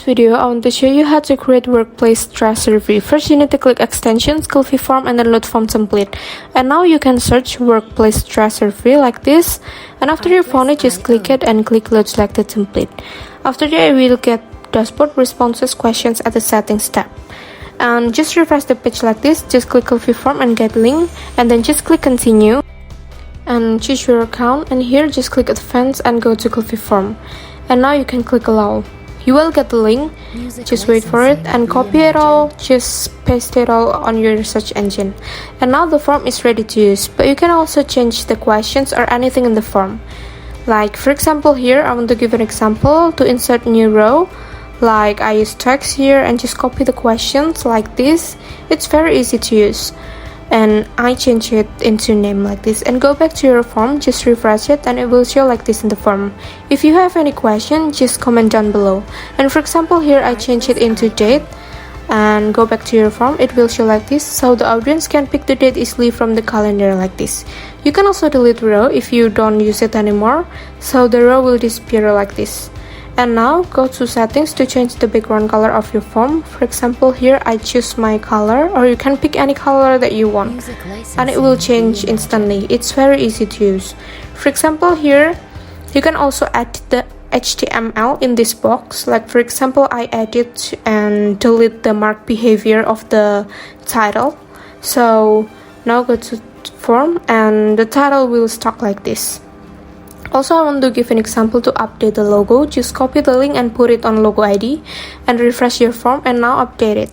this video, I want to show you how to create workplace stress survey. First, you need to click extensions, Cliffy form, and then load form template. And now you can search workplace stress survey like this. And after you found it, just click it and click load selected template. After that, you will get dashboard responses questions at the settings tab. And just refresh the page like this. Just click Cliffy form and get link, and then just click continue and choose your account. And here, just click advance and go to Cliffy form. And now you can click allow. You will get the link, just wait for it and copy it all, just paste it all on your search engine. And now the form is ready to use, but you can also change the questions or anything in the form. Like for example here, I want to give an example to insert new row. Like I use text here and just copy the questions like this. It's very easy to use. And I change it into name like this and go back to your form, just refresh it and it will show like this in the form. If you have any question, just comment down below. And for example here I change it into date and go back to your form, it will show like this, so the audience can pick the date easily from the calendar like this. You can also delete row if you don't use it anymore, so the row will disappear like this. And now go to settings to change the background color of your form. For example here I choose my color, or you can pick any color that you want and it will change instantly. It's very easy to use. For example here you can also add the HTML in this box. Like for example I edit and delete the mark behavior of the title. So now go to form and the title will start like this. Also, I want to give an example to update the logo. Just copy the link and put it on logo ID and refresh your form and now update it.